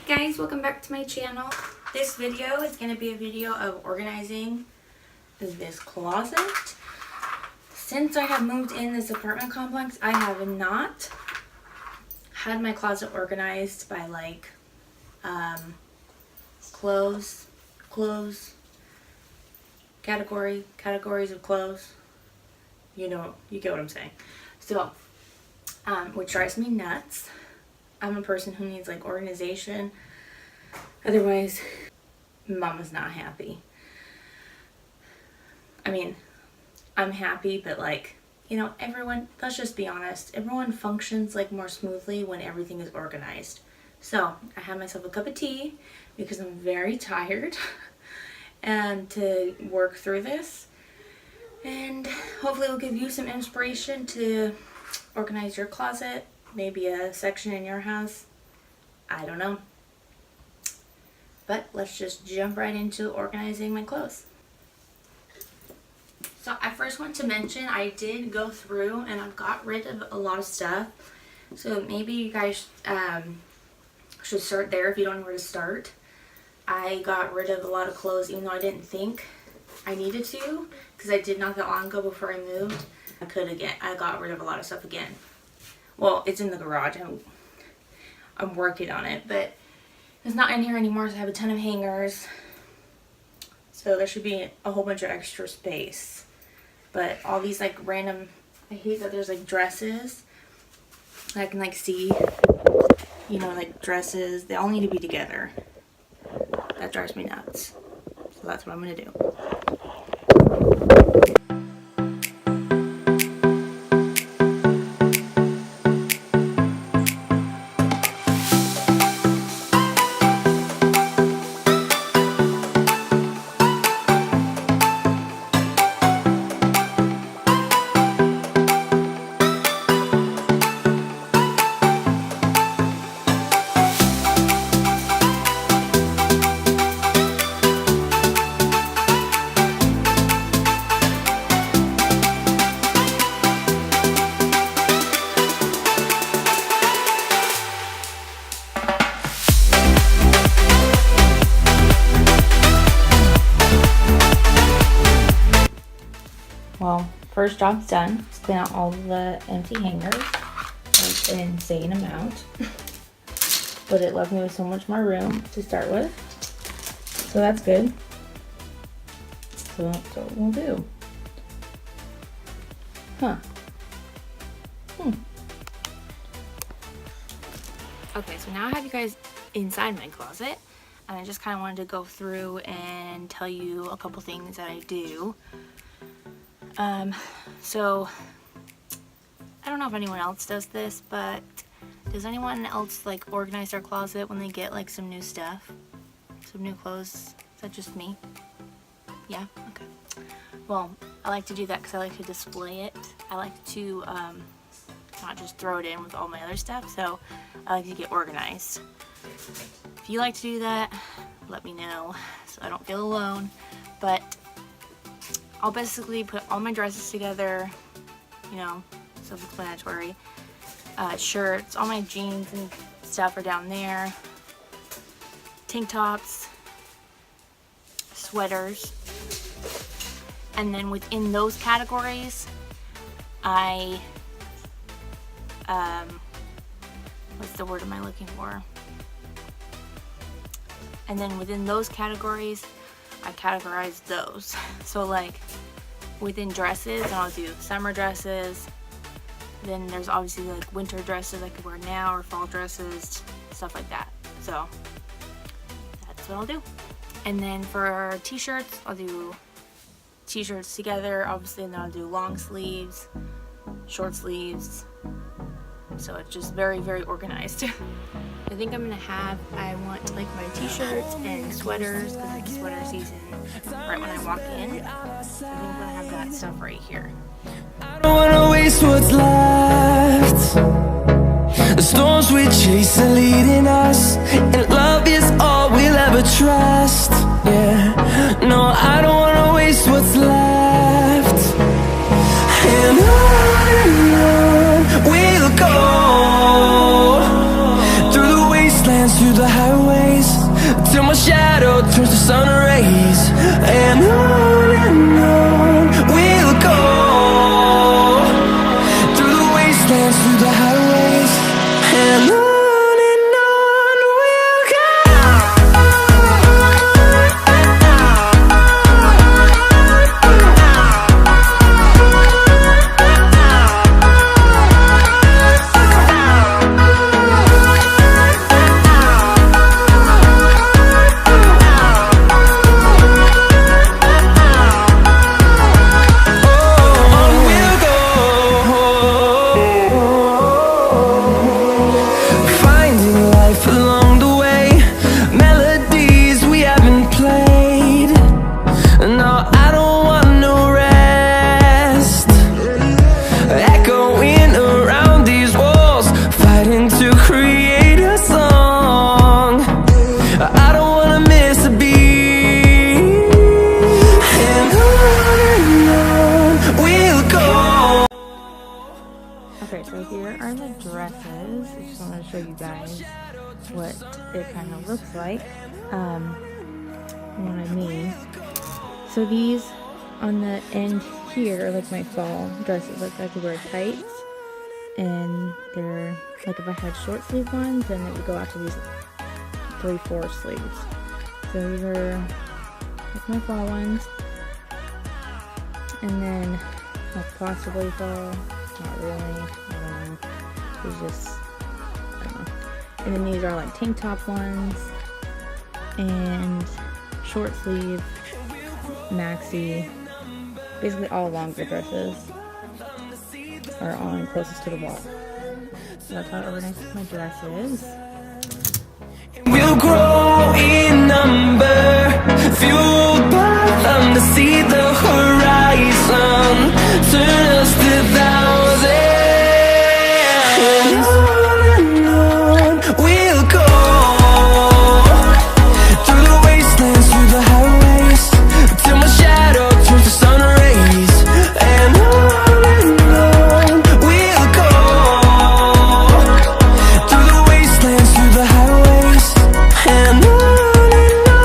guys, welcome back to my channel. This video is going to be a video of organizing this closet. Since I have moved in this apartment complex, I have not had my closet organized by like clothes, categories of clothes. You get what I'm saying. So, which drives me nuts. I'm a person who needs like organization. Otherwise, mama's not happy. I mean, I'm happy, but like, everyone, let's just be honest, everyone functions like more smoothly when everything is organized. So I had myself a cup of tea because I'm very tired and to work through this. And hopefully it'll give you some inspiration to organize your closet, maybe a section in your house. I don't know. But let's just jump right into organizing my clothes. So I first want to mention I did go through and I've got rid of a lot of stuff. So maybe you guys should start there if you don't know where to start. I got rid of a lot of clothes even though I didn't think I needed to, because I did not that long ago before I moved. I got rid of a lot of stuff again. Well, it's in the garage. I'm working on it, but it's not in here anymore, so I have a ton of hangers. So there should be a whole bunch of extra space. But all these like random, I hate that there's like dresses. I can like see, like dresses, they all need to be together. That drives me nuts. So that's what I'm gonna do. Well, first job's done. Let's clean out all the empty hangers. That's an insane amount. But it left me with so much more room to start with. So that's good. So that's what we'll do. Okay, so now I have you guys inside my closet. And I just kind of wanted to go through and tell you a couple things that I do. So I don't know if anyone else does this, but does anyone else like organize their closet when they get like some new stuff, some new clothes? Is that just me? Yeah? Okay. Well, I like to do that because I like to display it. I like to not just throw it in with all my other stuff, so I like to get organized. If you like to do that, let me know so I don't feel alone. But I'll basically put all my dresses together, self-explanatory. Shirts, all my jeans and stuff are down there. Tank tops, sweaters. And then within those categories, what's the word am I looking for? And then within those categories, I categorize those. So like within dresses, I'll do summer dresses. Then there's obviously like winter dresses I could wear now, or fall dresses, stuff like that. So that's what I'll do. And then for t-shirts, I'll do t-shirts together, obviously, and then I'll do long sleeves, short sleeves. So it's just very, very organized. I think I want like my t-shirts and sweaters, because it's sweater season right when I walk in. So I think I'm gonna have that stuff right here. I don't wanna waste what's left. The storms we chase are leading us, and love is all we'll ever trust. Yeah, no, I don't wanna waste what's left. And on we'll go through the wastelands, through the highways, till my shadow turns to sun rays. And on we'll go, through the wastelands, through the highways. And on we'll go. Okay, so here are the dresses. I just want to show you guys what it kind of looks like. What I mean. So these on the end here are like my fall dresses. Like I could wear tights, and they're like if I had short sleeve ones, then it would go out to these 3/4 sleeves. So these are like my fall ones, and then like possibly fall. Not really, I don't know. It's just, I don't know. And then these are like tank top ones and short sleeve, maxi, basically all longer dresses are on closest to the wall. So that's how organized my dress is. We'll grow in number, fueled by them to see the horizon, turn us to thousands. And on we'll go, through the wastelands, through the highways, till my shadow turns to sun rays. And on we'll go, through the wastelands, through the highways. And on we'll go.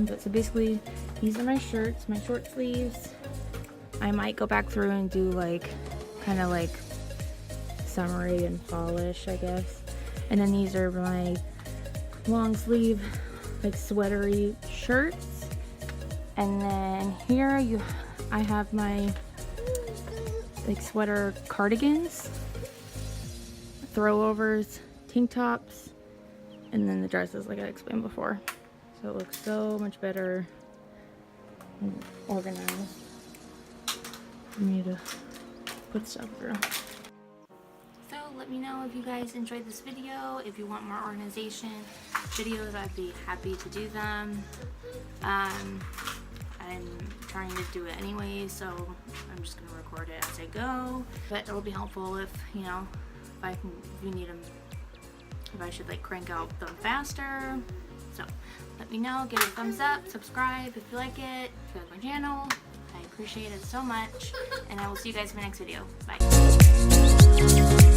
But so basically these are my shirts, my short sleeves. I might go back through and do like kind of like summery and fallish, I guess. And then these are my long sleeve like sweatery shirts. And then here I have my like sweater cardigans, throwovers, tank tops, and then the dresses like I explained before. So it looks so much better and organized for me to put stuff through. So let me know if you guys enjoyed this video. If you want more organization videos, I'd be happy to do them. I'm trying to do it anyway, so I'm just gonna record it as I go. But it'll be helpful if, you know, if you need them if I should like crank out them faster. So let me know, give it a thumbs up, subscribe if you like it, if you like my channel. I appreciate it so much, and I will see you guys in my next video. Bye.